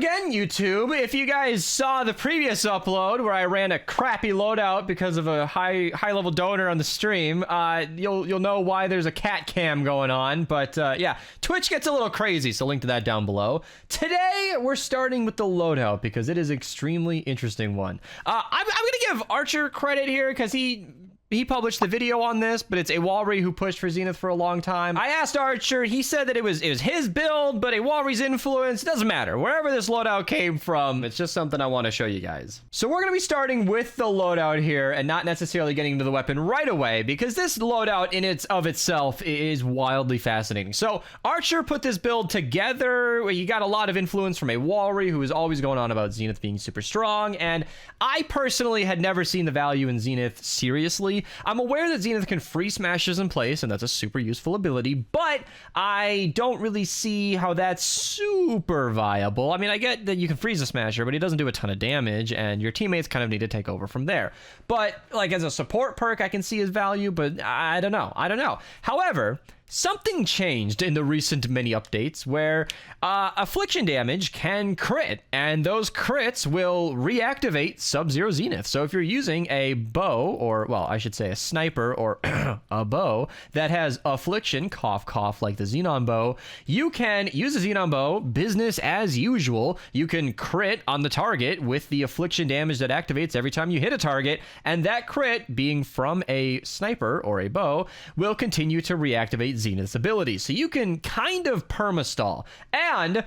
again, YouTube. If you guys saw the previous upload where I ran a crappy loadout because of a high level donor on the stream, you'll know why there's a cat cam going on. But yeah, Twitch gets a little crazy, so link to that down below. Today we're starting with the loadout because it is an extremely interesting one. I'm gonna give Archer credit here because he published the video on this, but it's a Walry who pushed for Zenith for a long time. I asked Archer, he said that it was his build, but a Walry's influence, doesn't matter. Wherever this loadout came from, it's just something I want to show you guys. So we're going to be starting with the loadout here and not necessarily getting into the weapon right away because this loadout in itself is wildly fascinating. So Archer put this build together. He got a lot of influence from a Walry who is always going on about Zenith being super strong, and I personally had never seen the value in Zenith seriously. I'm aware that Zenith can free smashes in place, and that's a super useful ability, but I don't really see how that's super viable. I mean, I get that you can freeze a smasher, but he doesn't do a ton of damage, and your teammates kind of need to take over from there. But, like, as a support perk, I can see his value, but I don't know. However, something changed in the recent mini updates where affliction damage can crit, and those crits will reactivate Subzero Zenith. So if you're using a bow, or, well, I should say a sniper or a bow that has affliction, cough, cough, like the Xenon bow, you can use a Xenon bow, business as usual. You can crit on the target with the affliction damage that activates every time you hit a target, and that crit, being from a sniper or a bow, will continue to reactivate Zenith's ability. So you can kind of perma-stall. And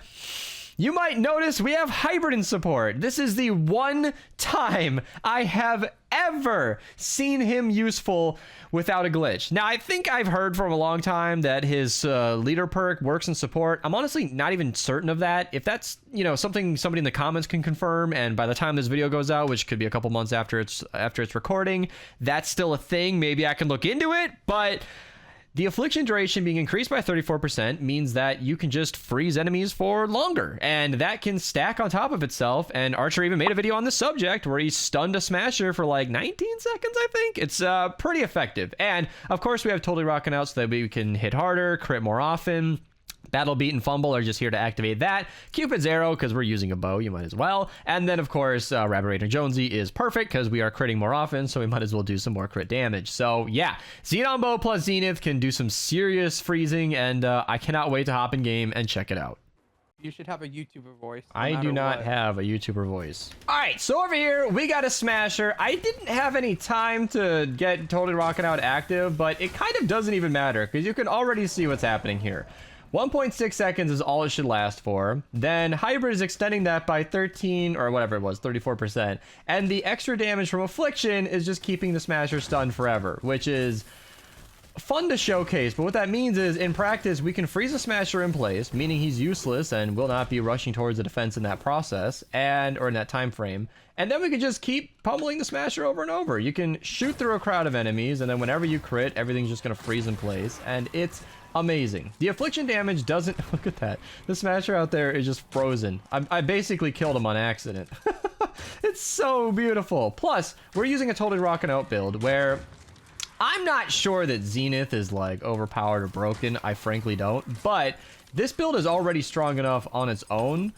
you might notice we have hybrid in support. This is the one time I have ever seen him useful without a glitch. Now, I think I've heard from a long time that his leader perk works in support. I'm honestly not even certain of that. If that's, you know, something somebody in the comments can confirm, and by the time this video goes out, which could be a couple months after it's recording, that's still a thing. Maybe I can look into it, but the affliction duration being increased by 34% means that you can just freeze enemies for longer, and that can stack on top of itself. And Archer even made a video on the subject where he stunned a smasher for like 19 seconds, I think. It's pretty effective. And of course we have Totally Rocking Out so that we can hit harder, crit more often. Battle Beat and Fumble are just here to activate that. Cupid's Arrow, because we're using a bow, you might as well. And then, of course, Rabbit Raider Jonesy is perfect because we are critting more often, so we might as well do some more crit damage. So, yeah, Xenon Bow plus Zenith can do some serious freezing, and I cannot wait to hop in game and check it out. You should have a YouTuber voice. I do not have a YouTuber voice. All right, so over here, we got a smasher. I didn't have any time to get Totally Rocking Out active, but it kind of doesn't even matter because you can already see what's happening here. 1.6 seconds is all it should last for. Then Hybrid is extending that by 13 or whatever it was, 34%. And the extra damage from Affliction is just keeping the Smasher stunned forever, which is fun to showcase. But what that means is, in practice, we can freeze a Smasher in place, meaning he's useless and will not be rushing towards the defense in that process, or in that time frame. And then we can just keep pummeling the Smasher over and over. You can shoot through a crowd of enemies, and then whenever you crit, everything's just going to freeze in place. And it's amazing. The affliction damage doesn't... Look at that. The Smasher out there is just frozen. I basically killed him on accident. It's so beautiful. Plus, we're using a Totally Rockin' Out build where I'm not sure that Zenith is like overpowered or broken. I frankly don't. But this build is already strong enough on its own.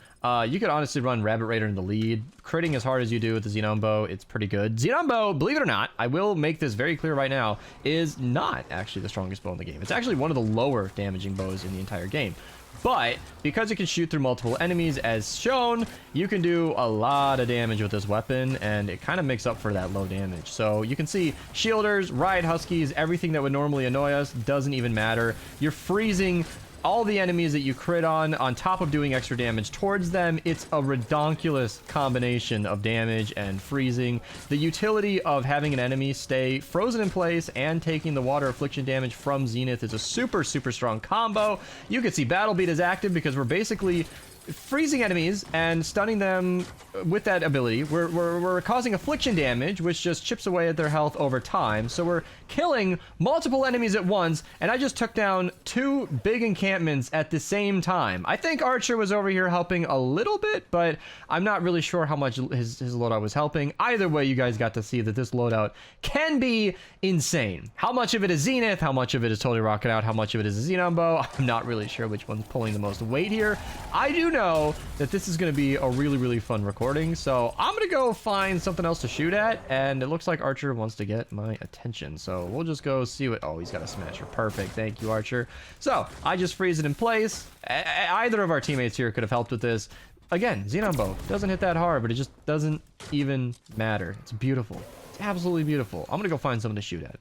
You could honestly run Rabbit Raider in the lead. Critting as hard as you do with the Xenon Bow, it's pretty good. Xenon Bow, believe it or not, I will make this very clear right now, is not actually the strongest bow in the game. It's actually one of the lower damaging bows in the entire game. But because it can shoot through multiple enemies as shown, you can do a lot of damage with this weapon, and it kind of makes up for that low damage. So you can see Shielders, Riot Huskies, everything that would normally annoy us doesn't even matter. You're freezing all the enemies that you crit on top of doing extra damage towards them. It's a redonkulous combination of damage and freezing. The utility of having an enemy stay frozen in place and taking the water affliction damage from Zenith is a super, super strong combo. You can see Battle Beat is active because we're basically freezing enemies and stunning them with that ability. We're causing affliction damage, which just chips away at their health over time. So we're killing multiple enemies at once, and I just took down 2 big encampments at the same time. I think Archer was over here helping a little bit, but I'm not really sure how much his loadout was helping. Either way, you guys got to see that this loadout can be insane. How much of it is Zenith? How much of it is Totally Rocking Out? How much of it is a Xenon Bow? I'm not really sure which one's pulling the most weight here. I do know that this is going to be a really, really fun recording. So I'm going to go find something else to shoot at. And it looks like Archer wants to get my attention. So we'll just go see what... Oh, he's got a smasher. Perfect. Thank you, Archer. So I just freeze it in place. Either of our teammates here could have helped with this. Again, Xenon bow doesn't hit that hard, but it just doesn't even matter. It's beautiful. It's absolutely beautiful. I'm going to go find something to shoot at.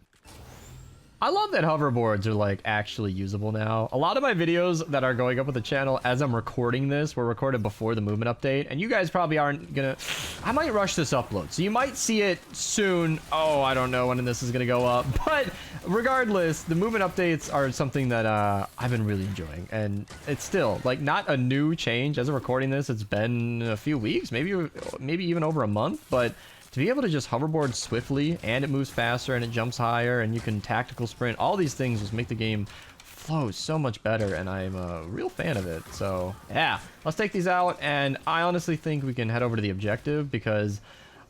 I love that hoverboards are like actually usable now. A lot of my videos that are going up with the channel as I'm recording this were recorded before the movement update, and you guys probably aren't gonna... I might rush this upload, so you might see it soon. Oh, I don't know when this is gonna go up, but regardless, the movement updates are something that I've been really enjoying, and it's still like not a new change. As I'm recording this, it's been a few weeks, maybe even over a month, but to be able to just hoverboard swiftly, and it moves faster, and it jumps higher, and you can tactical sprint, all these things just make the game flow so much better, and I'm a real fan of it. So yeah, let's take these out, and I honestly think we can head over to the objective, because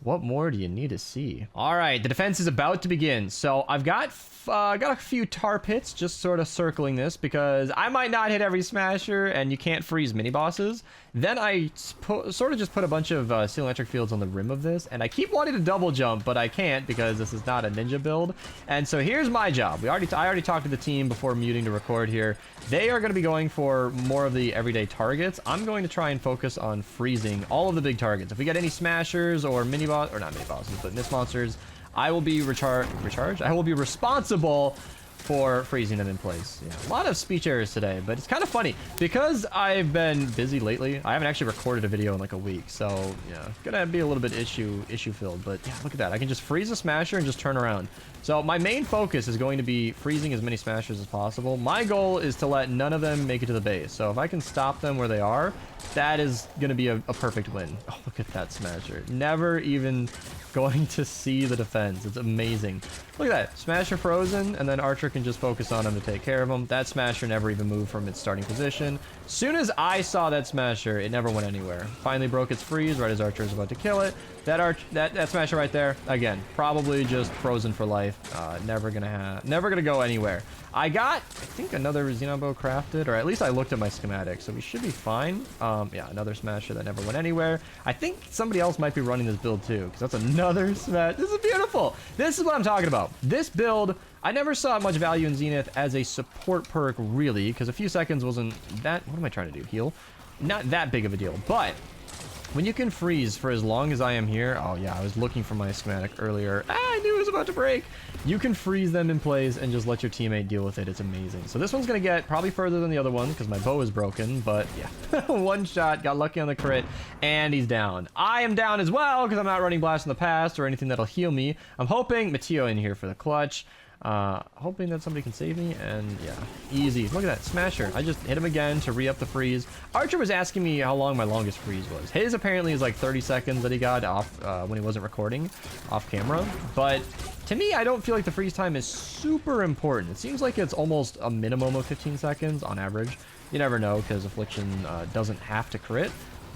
what more do you need to see? All right, the defense is about to begin. So I've got a few tar pits just sort of circling this, because I might not hit every smasher and you can't freeze mini bosses. Then I sort of just put a bunch of steel electric fields on the rim of this, and I keep wanting to double jump, but I can't because this is not a ninja build. And so here's my job. I already talked to the team before muting to record here. They are going to be going for more of the everyday targets. I'm going to try and focus on freezing all of the big targets. If we get any smashers or mini boss, or not mini bosses, but mist monsters, I will be I will be responsible for freezing them in place. Yeah, a lot of speech errors today, but it's kind of funny because I've been busy lately. I haven't actually recorded a video in like a week, so yeah, gonna be a little bit issue filled. But yeah, look at that. I can just freeze a smasher and just turn around. So my main focus is going to be freezing as many smashers as possible. My goal is to let none of them make it to the base. So if I can stop them where they are, that is going to be a perfect win. Oh, look at that smasher. Never even going to see the defense. It's amazing. Look at that. Smasher frozen, and then Archer can just focus on him to take care of him. That smasher never even moved from its starting position. Soon as I saw that smasher, it never went anywhere. Finally broke its freeze right as Archer is about to kill it. That smasher right there, again, probably just frozen for life. Never gonna go anywhere. I think another Xenon bow crafted, or at least I looked at my schematic, so we should be fine. Yeah, another smasher that never went anywhere. I think somebody else might be running this build too, because that's another smash. This is beautiful. This is what I'm talking about. This build, I never saw much value in Zenith as a support perk, really, because a few seconds wasn't that... What am I trying to do? Heal? Not that big of a deal, but when you can freeze for as long as I am here... Oh, yeah, I was looking for my schematic earlier. I knew it was about to break. You can freeze them in place and just let your teammate deal with it. It's amazing. So this one's going to get probably further than the other one because my bow is broken, but yeah. One shot, got lucky on the crit, and he's down. I am down as well because I'm not running Blast in the Past or anything that'll heal me. I'm hoping Mateo in here for the clutch. Hoping that somebody can save me, and yeah, easy. Look at that smasher. I just hit him again to re-up the freeze. Archer was asking me how long my longest freeze was. His apparently is like 30 seconds that he got off when he wasn't recording off camera, but to me, I don't feel like the freeze time is super important. It seems like it's almost a minimum of 15 seconds on average. You never know because Affliction doesn't have to crit,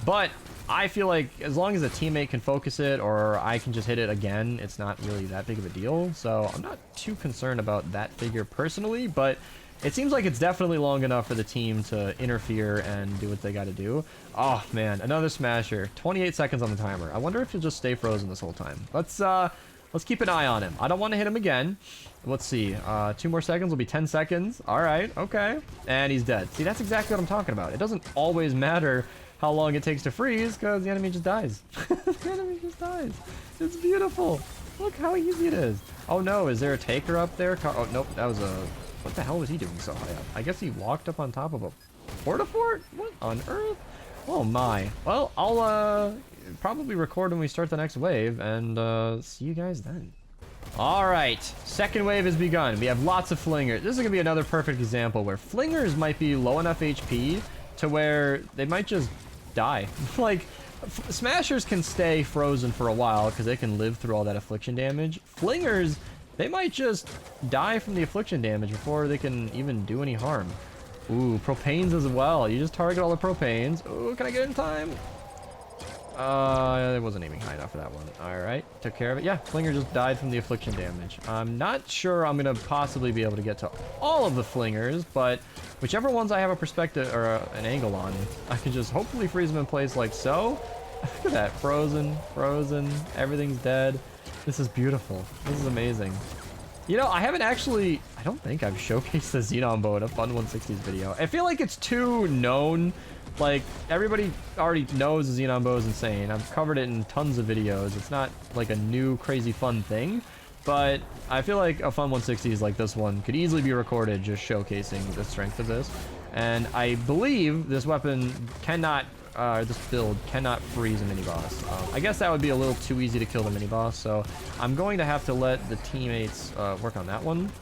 but I feel like as long as a teammate can focus it or I can just hit it again, it's not really that big of a deal. So I'm not too concerned about that figure personally, but it seems like it's definitely long enough for the team to interfere and do what they got to do. Oh man, another smasher. 28 seconds on the timer. I wonder if he'll just stay frozen this whole time. Let's keep an eye on him. I don't want to hit him again. Let's see. 2 more seconds will be 10 seconds. All right, okay. And he's dead. See, that's exactly what I'm talking about. It doesn't always matter how long it takes to freeze because the enemy just dies. The enemy just dies. It's beautiful. Look how easy it is. Oh no, is there a taker up there? Oh nope, that was a... What the hell was he doing so high up? I guess he walked up on top of a porta-fort? What on earth? Oh my. Well, I'll probably record when we start the next wave, and see you guys then. Alright, second wave has begun. We have lots of flingers. This is going to be another perfect example where flingers might be low enough HP to where they might just die. Like, smashers can stay frozen for a while because they can live through all that affliction damage. Flingers, they might just die from the affliction damage before they can even do any harm. Ooh, propanes as well. You just target all the propanes. Ooh, can I get in time? I wasn't aiming high enough for that one. Alright, took care of it. Yeah, Flinger just died from the affliction damage. I'm not sure I'm gonna possibly be able to get to all of the Flingers, but whichever ones I have a perspective or an angle on, I can just hopefully freeze them in place like so. Look at that, frozen, everything's dead. This is beautiful. This is amazing. You know, I don't think I've showcased the Xenon bow in a Fun 160s video. I feel like it's too known. Like, everybody already knows the Xenon bow is insane. I've covered it in tons of videos. It's not like a new, crazy, fun thing. But I feel like a Fun 160s like this one could easily be recorded just showcasing the strength of this. And I believe this weapon cannot, this build cannot freeze a mini-boss. I guess that would be a little too easy to kill the mini-boss. So I'm going to have to let the teammates work on that one.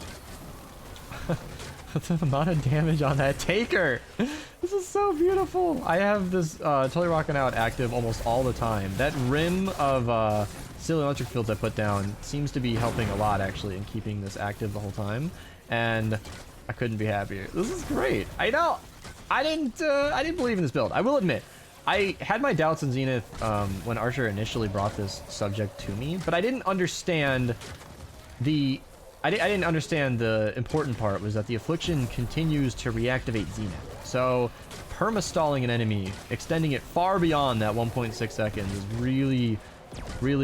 The amount of damage on that taker. This is so beautiful. I have this Totally Rockin' Out active almost all the time. That rim of steel electric fields I put down seems to be helping a lot actually in keeping this active the whole time. And I couldn't be happier. This is great. I know. I didn't believe in this build. I will admit. I had my doubts in Zenith when Archer initially brought this subject to me, but I didn't understand the I didn't understand the important part was that the affliction continues to reactivate Zenith. So perma-stalling an enemy, extending it far beyond that 1.6 seconds is really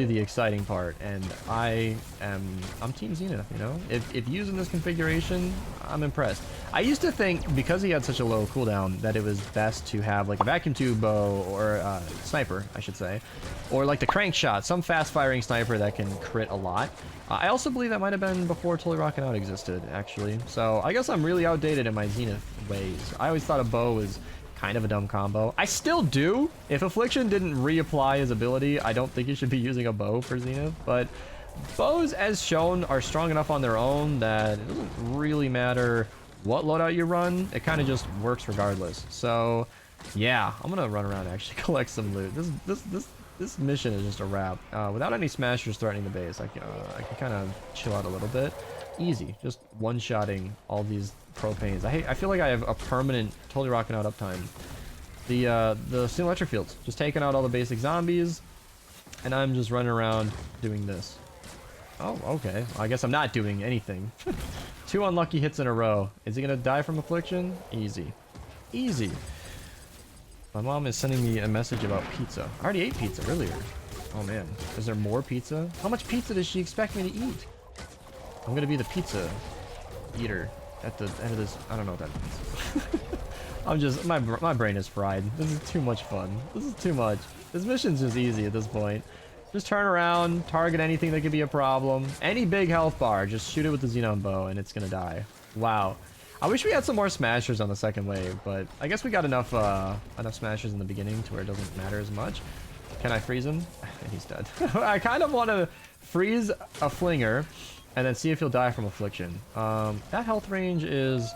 the exciting part. And I'm Team Zenith, you know? If using this configuration, I'm impressed. I used to think because he had such a low cooldown that it was best to have like a vacuum tube bow or sniper, I should say, or like the crank shot, some fast-firing sniper that can crit a lot. I also believe that might have been before Totally Rockin' Out existed, actually. So I guess I'm really outdated in my Zenith ways. I always thought a bow was kind of a dumb combo. I still do. If Affliction didn't reapply his ability, I don't think you should be using a bow for Zenith. But bows, as shown, are strong enough on their own that it doesn't really matter what loadout you run. It kind of just works regardless. So yeah, I'm gonna run around and actually collect some loot. This mission is just a wrap. Without any smashers threatening the base, I can kind of chill out a little bit. Easy, just one-shotting all these propanes. I feel like I have a permanent Totally Rockin' Out uptime. The steel electric fields, just taking out all the basic zombies, and I'm just running around doing this. Oh, okay. Well, I guess I'm not doing anything. 2 unlucky hits in a row. Is he gonna die from affliction? Easy, easy. My mom is sending me a message about pizza. I already ate pizza earlier. Oh man, is there more pizza? How much pizza does she expect me to eat? I'm gonna be the pizza eater at the end of this. I don't know what that means. I'm just, my brain is fried. This is too much fun. This is too much. This mission's just easy at this point. Just turn around, target anything that could be a problem. Any big health bar, just shoot it with the Xenon bow and it's gonna die. Wow. I wish we had some more smashers on the second wave, but I guess we got enough smashers in the beginning to where it doesn't matter as much. Can I freeze him? He's dead. I kind of want to freeze a flinger and then see if he'll die from affliction. That health range is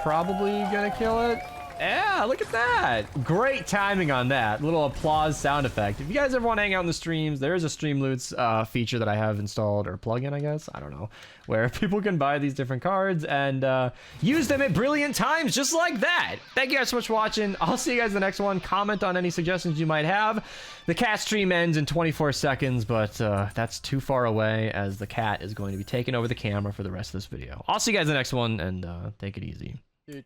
probably gonna kill it. Yeah, look at that. Great timing on that. Little applause sound effect. If you guys ever want to hang out in the streams, there is a Streamloots feature that I have installed, or plugin, I guess. I don't know. Where people can buy these different cards and use them at brilliant times just like that. Thank you guys so much for watching. I'll see you guys in the next one. Comment on any suggestions you might have. The cat stream ends in 24 seconds, but that's too far away as the cat is going to be taking over the camera for the rest of this video. I'll see you guys in the next one, and take it easy. And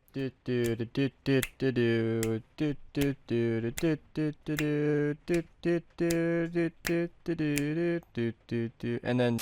then